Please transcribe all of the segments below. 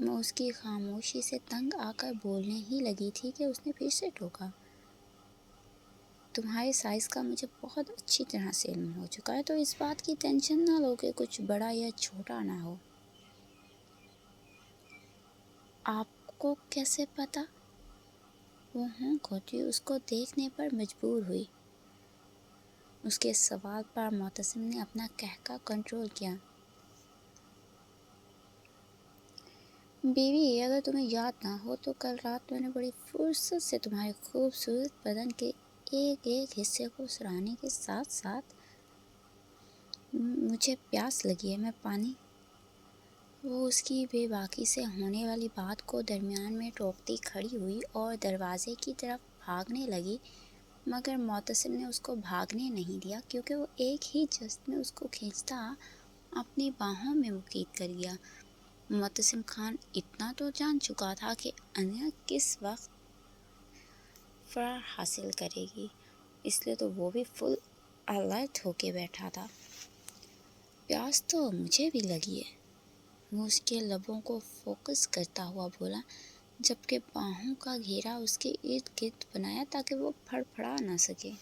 میں اس کی خاموشی سے تنگ آ کر بولنے ہی لگی تھی کہ اس نے پھر سے ٹوکا۔ تمہارے سائز کا مجھے بہت اچھی طرح سے علم ہو چکا ہے، تو اس بات کی ٹینشن نہ لو کہ کچھ بڑا یا چھوٹا نہ ہو۔ آپ کو کیسے پتا؟ وہ ہونک ہوتی اس کو دیکھنے پر مجبور ہوئی۔ اس کے سوال پر معتصم نے اپنا قہقہ کنٹرول کیا۔ بیوی، اگر تمہیں یاد نہ ہو تو کل رات میں نے بڑی فرصت سے تمہارے خوبصورت بدن کے ایک ایک حصے کو سراہنے کے ساتھ ساتھ مجھے پیاس لگی ہے، میں پانی۔ وہ اس کی بے باکی سے ہونے والی بات کو درمیان میں ٹوکتی کھڑی ہوئی اور دروازے کی طرف بھاگنے لگی، مگر معتصم نے اس کو بھاگنے نہیں دیا، کیونکہ وہ ایک ہی جست میں اس کو کھینچتا اپنی باہوں میں مقید کر گیا۔ معتصم خان اتنا تو جان چکا تھا کہ انیا کس وقت فرار حاصل کرے گی، اس لیے تو وہ بھی فل الرٹ ہو کے بیٹھا تھا۔ پیاس تو مجھے بھی لگی ہے، وہ اس کے لبوں کو فوکس کرتا ہوا بولا، جبکہ باہوں کا گھیرا اس کے ارد گرد بنایا تاکہ وہ پھڑ پھڑا نہ سکے۔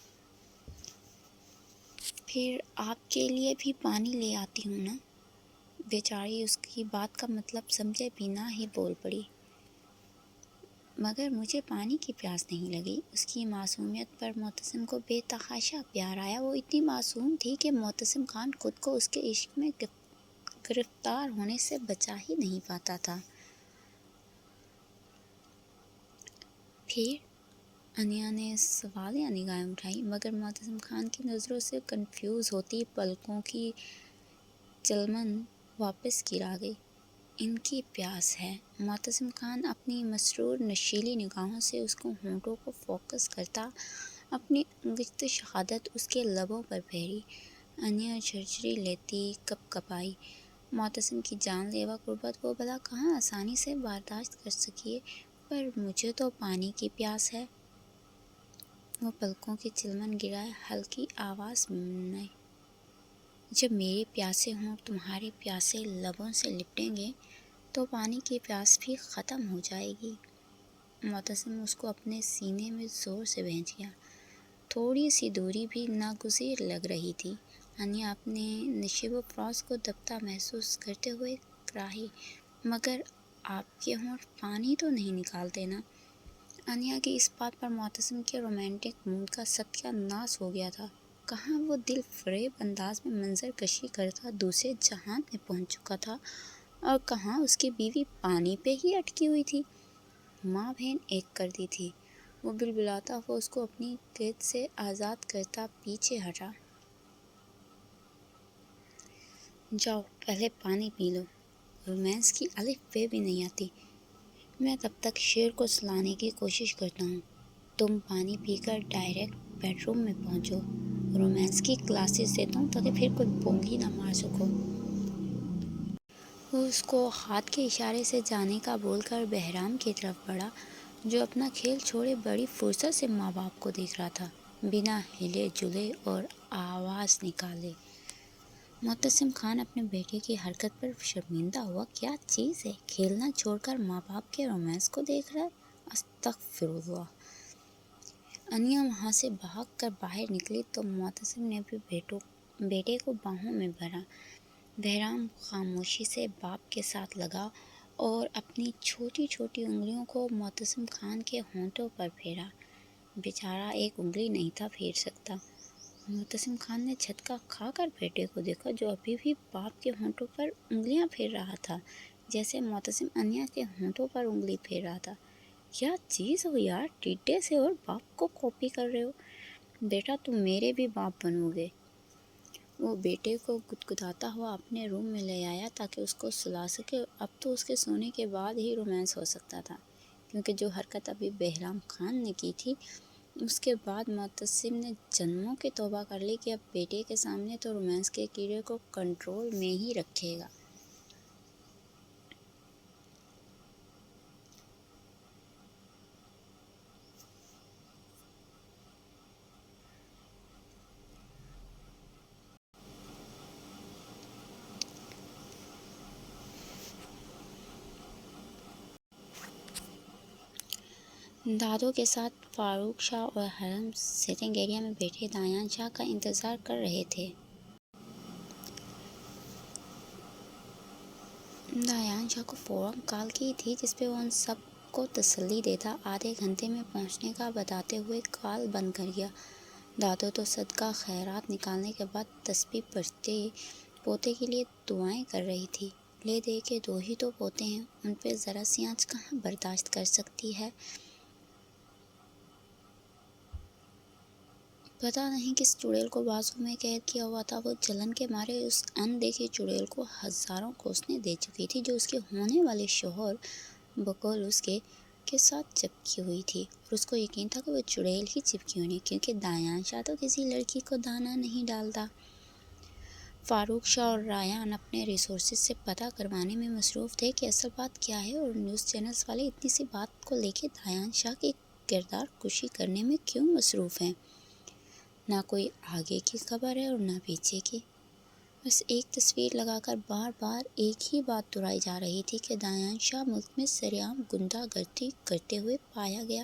پھر آپ کے لیے بھی پانی لے آتی ہوں نا؟ بیچاری اس کی بات کا مطلب سمجھے بنا ہی بول پڑی۔ مگر مجھے پانی کی پیاس نہیں لگی۔ اس کی معصومیت پر معتصم کو بے تحاشا پیار آیا۔ وہ اتنی معصوم تھی کہ معتصم خان خود کو اس کے عشق میں گرفتار ہونے سے بچا ہی نہیں پاتا تھا۔ پھر انیا نے سوالیہ نگاہیں اٹھائیں، مگر معتصم خان کی نظروں سے کنفیوز ہوتی پلکوں کی چلمن واپس گرا گئی۔ ان کی پیاس ہے۔ معتصم خان اپنی مسرور نشیلی نگاہوں سے اس کو ہونٹوں کو فوکس کرتا اپنی انگشت شہادت اس کے لبوں پر پھیری۔ انیا جھرجھری لیتی کپ کپائی۔ معتصم کی جان لیوا قربت وہ بھلا کہاں آسانی سے برداشت کر سکیے، پر مجھے تو پانی کی پیاس ہے۔ وہ پلکوں کی چلمن گرائے ہلکی آواز میں، جب میرے پیاسے ہونٹ تمہارے پیاسے لبوں سے لپٹیں گے تو پانی کی پیاس بھی ختم ہو جائے گی۔ معتصم اس کو اپنے سینے میں زور سے بھینچ گیا۔ تھوڑی سی دوری بھی ناگزیر لگ رہی تھی۔ انیا اپنے نشیب و فراز کو دبتا محسوس کرتے ہوئے کراہی، مگر آپ کے ہونٹ پانی تو نہیں نکالتے نا؟ انیا کی اس بات پر معتصم کے رومانٹک موڈ کا ستیہ ناش ہو گیا تھا۔ کہاں وہ دل فریب انداز میں منظر کشی کرتا دوسرے جہان میں پہنچ چکا تھا، اور کہاں اس کی بیوی پانی پہ ہی اٹکی ہوئی تھی۔ ماں بہن ایک کر دی تھی۔ وہ بلبلاتا ہوا اس کو اپنی قید سے آزاد کرتا پیچھے ہٹا۔ جاؤ پہلے پانی پی لو، رومانس کی الف بے بھی نہیں آتی، میں تب تک شیر کو سلانے کی کوشش کرتا ہوں۔ تم پانی پی کر ڈائریکٹ بیڈ روم میں پہنچو، رومانس کی کلاسز دیتا ہوں تاکہ پھر کوئی بونگی نہ مار سکو۔ وہ اس کو ہاتھ کے اشارے سے جانے کا بول کر بہرام کی طرف بڑھا، جو اپنا کھیل چھوڑے بڑی فرصت سے ماں باپ کو دیکھ رہا تھا، بنا ہلے جلے اور آواز نکالے۔ معتصم خان اپنے بیٹے کی حرکت پر شرمندہ ہوا۔ کیا چیز ہے، کھیلنا چھوڑ کر ماں باپ کے رومانس کو دیکھ رہا ہے؟ استغفر اللہ۔ انیا وہاں سے بھاگ کر باہر نکلی تو معتصم نے بھی بیٹے کو باہوں میں بھرا۔ بہرام خاموشی سے باپ کے ساتھ لگا اور اپنی چھوٹی چھوٹی انگلیوں کو معتصم خان کے ہونٹوں پر پھیرا۔ بیچارہ ایک انگلی نہیں تھا پھیر سکتا۔ معتصم خان نے جھٹکا کھا کر بیٹے کو دیکھا، جو ابھی بھی باپ کے ہونٹوں پر انگلیاں پھیر رہا تھا، جیسے معتصم انیا کے ہونٹوں پر انگلی پھیر رہا تھا۔ کیا چیز ہو یار، ٹیڈے سے اور باپ کو کاپی کر رہے ہو؟ بیٹا تم میرے بھی باپ بنو گے۔ وہ بیٹے کو گدگداتا ہوا اپنے روم میں لے آیا تاکہ اس کو سلا سکے۔ اب تو اس کے سونے کے بعد ہی رومانس ہو سکتا تھا، کیونکہ جو حرکت ابھی بہرام خان نے کی تھی، اس کے بعد معتصم نے جنموں کی توبہ کر لی کہ اب بیٹے کے سامنے تو رومانس کے کیڑے کو کنٹرول میں ہی رکھے گا۔ دادو کے ساتھ فاروق شاہ اور حرم سٹنگ ایریا میں بیٹھے دایان شاہ کا انتظار کر رہے تھے۔ دایان شاہ کو فوراً کال کی تھی جس پہ وہ ان سب کو تسلی دیتا آدھے گھنٹے میں پہنچنے کا بتاتے ہوئے کال بند کر گیا۔ دادو تو صدقہ خیرات نکالنے کے بعد تسبیح پڑھتے پوتے کے لیے دعائیں کر رہی تھی۔ لے دے کے دو ہی تو پوتے ہیں، ان پہ ذرا سی آنچ کہاں برداشت کر سکتی ہے۔ پتہ نہیں کس چڑیل کو بازو میں قید کیا ہوا تھا، وہ جلن کے مارے اس ان دیکھی چڑیل کو ہزاروں کوسنے دے چکی تھی جو اس کے ہونے والے شوہر بقول اس کے ساتھ چپکی ہوئی تھی، اور اس کو یقین تھا کہ وہ چڑیل ہی چپکی ہونی، کیونکہ دایان شاہ تو کسی لڑکی کو دانہ نہیں ڈالتا۔ فاروق شاہ اور رایان اپنے ریسورسز سے پتہ کروانے میں مصروف تھے کہ اصل بات کیا ہے اور نیوز چینلز والے اتنی سی بات کو لے کے دایان شاہ کی کردار کشی کرنے میں کیوں مصروف ہیں۔ نہ کوئی آگے کی خبر ہے اور نہ پیچھے کی، بس ایک تصویر لگا کر بار بار ایک ہی بات دہرائی جا رہی تھی کہ دایان شاہ ملک میں سرعام غنڈہ گردی کرتے ہوئے پایا گیا۔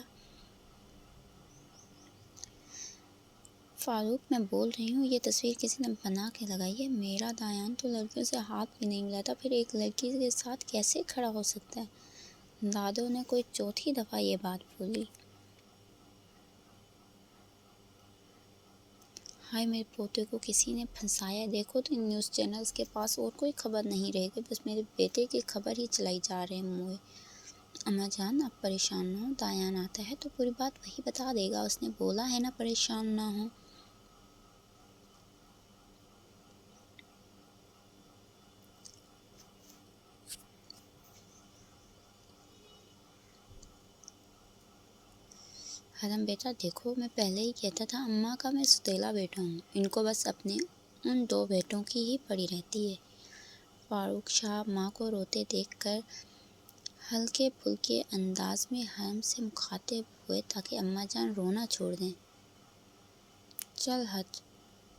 فاروق میں بول رہی ہوں، یہ تصویر کسی نے بنا کے لگائی ہے، میرا دایان تو لڑکیوں سے ہاتھ بھی نہیں ملاتا، پھر ایک لڑکی کے ساتھ کیسے کھڑا ہو سکتا ہے۔ دادو نے کوئی چوتھی دفعہ یہ بات بولی۔ ہائے میرے پوتے کو کسی نے پھنسایا ہے، دیکھو تو ان نیوز چینلز کے پاس اور کوئی خبر نہیں رہ گئی، بس میرے بیٹے کی خبر ہی چلائی جا رہے ہیں موئے۔ اماں جان آپ پریشان نہ ہو، دایان آتا ہے تو پوری بات وہی بتا دے گا، اس نے بولا ہے نا پریشان نہ ہو۔ حرم بیٹا دیکھو، میں پہلے ہی کہتا تھا اماں کا میں ستیلا بیٹا ہوں، ان کو بس اپنے ان دو بیٹوں کی ہی پڑی رہتی ہے۔ فاروق شاہ ماں کو روتے دیکھ کر ہلکے پھلکے انداز میں حرم سے مخاطب ہوئے تاکہ اماں جان رونا چھوڑ دیں۔ چل ہٹ،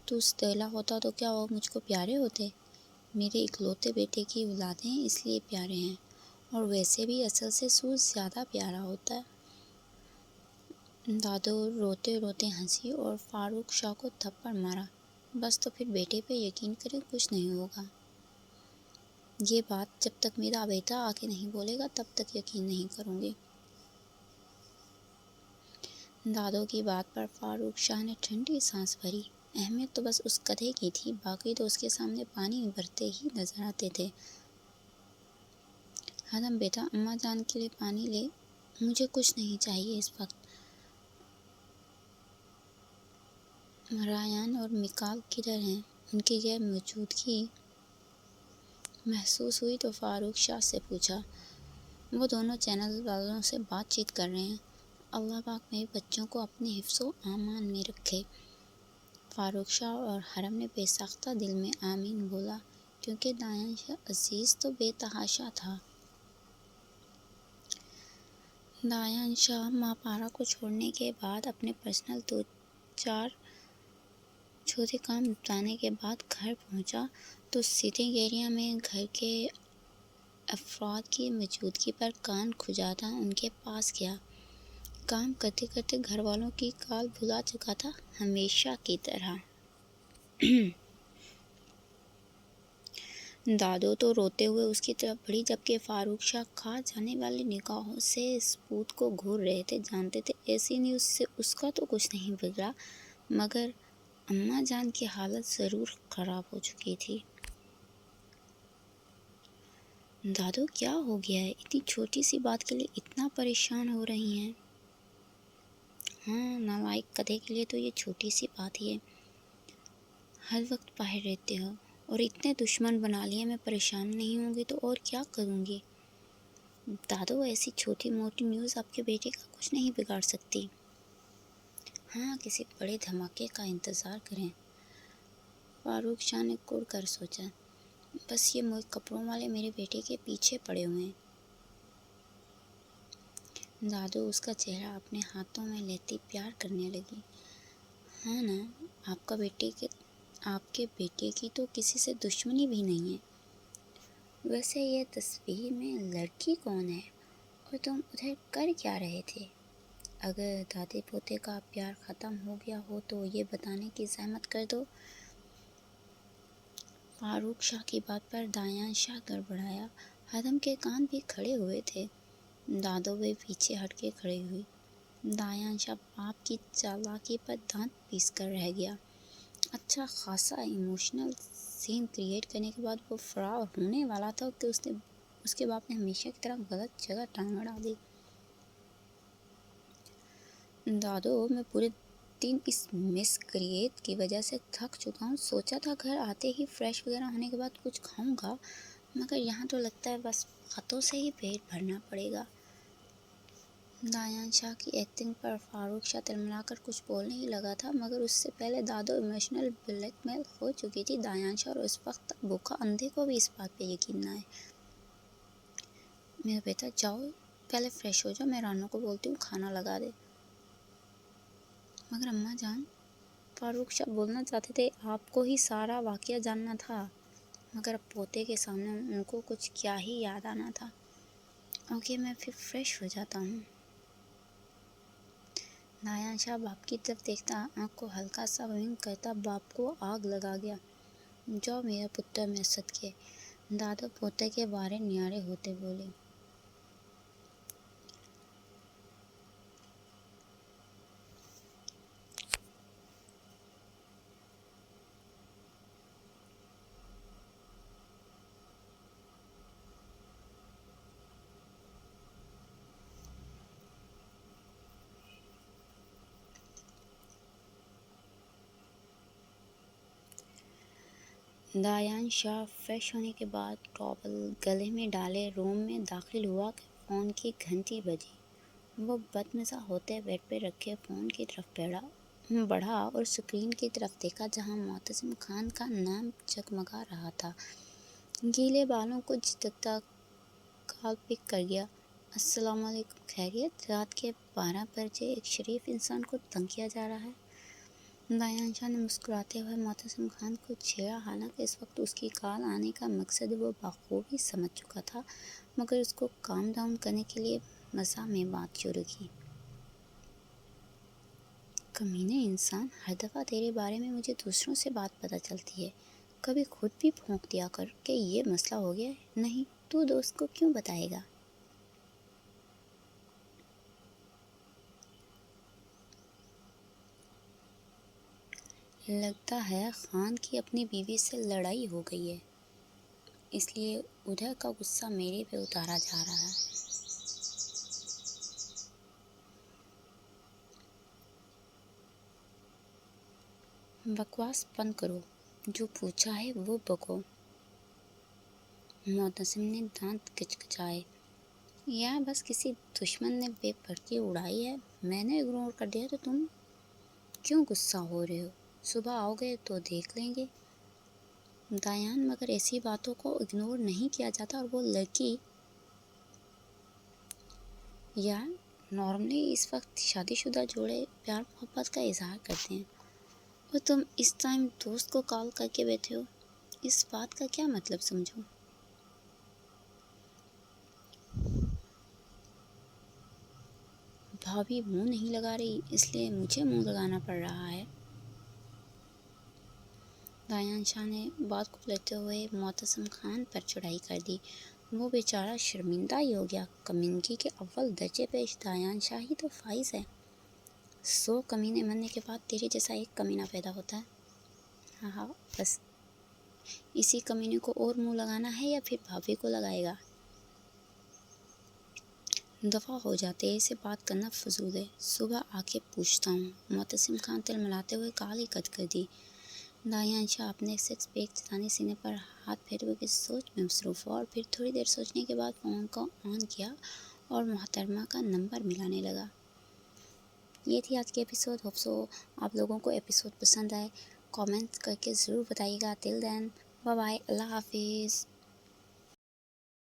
تو ستیلا ہوتا تو کیا وہ مجھ کو پیارے ہوتے؟ میرے اکلوتے بیٹے کی اولاد ہیں اس لیے پیارے ہیں، اور ویسے بھی اصل سے سوز زیادہ پیارا ہوتا ہے۔ دادو روتے روتے ہنسی اور فاروق شاہ کو تھپڑ مارا۔ بس تو پھر بیٹے پہ یقین کریں، کچھ نہیں ہوگا۔ یہ بات جب تک میرا بیٹا آ کے نہیں بولے گا تب تک یقین نہیں کروں گی۔ دادو کی بات پر فاروق شاہ نے ٹھنڈی سانس بھری۔ اہمیت تو بس اس گدھے کی تھی، باقی تو اس کے سامنے پانی بھرتے ہی نظر آتے تھے۔ حرم بیٹا اماں جان کے لیے پانی لے، مجھے کچھ نہیں چاہیے اس وقت۔ رایان اور میکال کدھر ہیں؟ ان کی غیر موجودگی محسوس ہوئی تو فاروق شاہ سے پوچھا۔ وہ دونوں چینل والوں سے بات چیت کر رہے ہیں۔ اللہ پاک میرے بچوں کو اپنے حفظ و امان میں رکھے۔ فاروق شاہ اور حرم نے بے ساختہ دل میں آمین بولا، کیونکہ دایان شاہ عزیز تو بے تحاشا تھا۔ دایان شاہ ماں پارا کو چھوڑنے کے بعد اپنے پرسنل دو چار چھوٹے کام نپٹانے کے بعد گھر پہنچا تو سٹنگ ایریا میں گھر کے افراد کی موجودگی پر کان کھجاتا ان کے پاس گیا۔ کام کرتے کرتے گھر والوں کی کال بھلا چکا تھا، ہمیشہ کی طرح۔ دادو تو روتے ہوئے اس کی طرف بڑھی، جبکہ فاروق شاہ کھا جانے والی نگاہوں سے ثبوت کو گھور رہے تھے۔ جانتے تھے ایسی نیوز سے اس کا تو کچھ نہیں بگڑا، مگر اماں جان کی حالت ضرور خراب ہو چکی تھی۔ دادو کیا ہو گیا ہے؟ اتنی چھوٹی سی بات کے لیے اتنا پریشان ہو رہی ہیں؟ ہاں، نالائق گدھے کے لیے تو یہ چھوٹی سی بات ہی ہے۔ ہر وقت باہر رہتے ہو اور اتنے دشمن بنا لیے، میں پریشان نہیں ہوں گی تو اور کیا کروں گی؟ دادو ایسی چھوٹی موٹی نیوز آپ کے بیٹے کا کچھ نہیں بگاڑ سکتی۔ ہاں، کسی بڑے دھماکے کا انتظار کریں۔ فاروق شاہ نے کڑ کر سوچا، بس یہ موئے کپڑوں والے میرے بیٹے کے پیچھے پڑے ہوئے ہیں۔ دادو اس کا چہرہ اپنے ہاتھوں میں لیتی پیار کرنے لگی۔ ہاں نا، آپ کے بیٹے کی تو کسی سے دشمنی بھی نہیں ہے۔ ویسے یہ تصویر میں لڑکی کون ہے اور تم ادھر کر کیا رہے تھے؟ اگر دادی پوتے کا پیار ختم ہو گیا ہو تو یہ بتانے کی زحمت کر دو۔ فاروق شاہ کی بات پر دایان شاہ گڑبڑایا۔ ہدم کے کان بھی کھڑے ہوئے تھے۔ دادو بھی پیچھے ہٹ کے کھڑی ہوئی۔ دایان شاہ باپ کی چالاکی پر دانت پیس کر رہ گیا۔ اچھا خاصا ایموشنل سین کریٹ کرنے کے بعد وہ فرار ہونے والا تھا کہ اس کے باپ نے ہمیشہ کی طرح غلط جگہ ٹانگ اڑا دی۔ دادو، میں پورے دن اس مس کریٹ کی وجہ سے تھک چکا ہوں۔ سوچا تھا گھر آتے ہی فریش وغیرہ ہونے کے بعد کچھ کھاؤں گا، مگر یہاں تو لگتا ہے بس خطوں سے ہی پیٹ بھرنا پڑے گا۔ دایان شاہ کی ایکٹنگ پر فاروق شاہ تلملا کر کچھ بولنے ہی لگا تھا، مگر اس سے پہلے دادو ایموشنل بلیک میل ہو چکی تھی۔ دایان شاہ اور اس وقت تک بھوکا اندھے کو بھی اس بات پہ یقین نہ آئے۔ میرا بیٹا جاؤ پہلے فریش ہو جاؤ، میں رانو کو بولتی ہوں کھانا لگا دے۔ مگر اماں جان، فاروق شاہ بولنا چاہتے تھے، آپ کو ہی سارا واقعہ جاننا تھا، مگر اب پوتے کے سامنے ان کو کچھ کیا ہی یاد آنا تھا۔ اوکے، میں پھر فریش ہو جاتا ہوں۔ دایان شاہ باپ کی طرف دیکھتا، آنکھ کو ہلکا سا ونک کرتا۔ باپ کو آگ لگا گیا۔ جاؤ میرا پتر میں صدقے، دادو پوتے کے بارے نیارے ہوتے بولے۔ دایان شاہ فریش ہونے کے بعد ٹاول گلے میں ڈالے روم میں داخل ہوا کہ فون کی گھنٹی بجی۔ وہ بدمزہ ہوتے بیڈ پہ رکھے فون کی طرف بڑھا اور سکرین کی طرف دیکھا جہاں معتصم خان کا نام جگمگا رہا تھا۔ گیلے بالوں کو جھٹکتا کال پک کر گیا۔ السلام علیکم، خیریت؟ رات کے 12 بجے ایک شریف انسان کو تنگ کیا جا رہا ہے۔ دایان شاہ نے مسکراتے ہوئے معتصم خان کو چھیڑا، حالانکہ اس وقت اس کی کال آنے کا مقصد وہ بخوبی سمجھ چکا تھا، مگر اس کو کام ڈاؤن کرنے کے لیے مزاح میں بات شروع کی۔ کمینے انسان، ہر دفعہ تیرے بارے میں مجھے دوسروں سے بات پتہ چلتی ہے، کبھی خود بھی پھونک دیا کر کہ یہ مسئلہ ہو گیا ہے۔ نہیں، تو دوست کو کیوں بتائے گا؟ لگتا ہے خان کی اپنی بیوی سے لڑائی ہو گئی ہے، اس لیے ادھر کا غصہ میرے پہ اتارا جا رہا ہے۔ بکواس بند کرو، جو پوچھا ہے وہ بکو۔ معتصم نے دانت کچکچائے۔ یا بس کسی دشمن نے بے پردگی اڑائی ہے، میں نے اگنور کر دیا تو تم کیوں غصہ ہو رہے ہو؟ صبح آؤ گے تو دیکھ لیں گے۔ دایان، مگر ایسی باتوں کو اگنور نہیں کیا جاتا، اور وہ لڑکی یار، نارملی اس وقت شادی شدہ جوڑے پیار محبت کا اظہار کرتے ہیں، اور تم اس ٹائم دوست کو کال کر کے بیٹھے ہو، اس بات کا کیا مطلب سمجھو؟ بھابھی منہ نہیں لگا رہی، اس لیے مجھے منہ لگانا پڑ رہا ہے۔ دایان شاہ نے بات کو پلٹتے ہوئے معتصم خان پر چڑھائی کر دی۔ وہ بیچارہ شرمندہ ہی ہو گیا۔ کمینگی کے اول درجے پہ دایان شاہ ہی تو فائز ہے۔ 100 کمینے مرنے کے بعد تیرے جیسا ایک کمینہ پیدا ہوتا ہے۔ ہاں ہاں، بس اسی کمینے کو اور منہ لگانا ہے یا پھر بھابھی کو لگائے گا؟ دفعہ ہو جاتے، اسے بات کرنا فضول ہے، صبح آ کے پوچھتا ہوں۔ معتصم خان تلملاتے ہوئے کال ہی کٹ کر دی۔ دایان شاہ اپنے سکس پیک چٹانی سینے پر ہاتھ پھیرے ہوئے کسی سوچ میں مصروف ہوا، اور پھر تھوڑی دیر سوچنے کے بعد فون کو آن کیا اور محترمہ کا نمبر ملانے لگا۔ یہ تھی آج کی ایپیسوڈ۔ ہوپ سو آپ لوگوں کو ایپیسوڈ پسند آئے، کامنٹ کر کے ضرور بتائیے گا۔ ٹل دین، بائے بائے، اللہ حافظ۔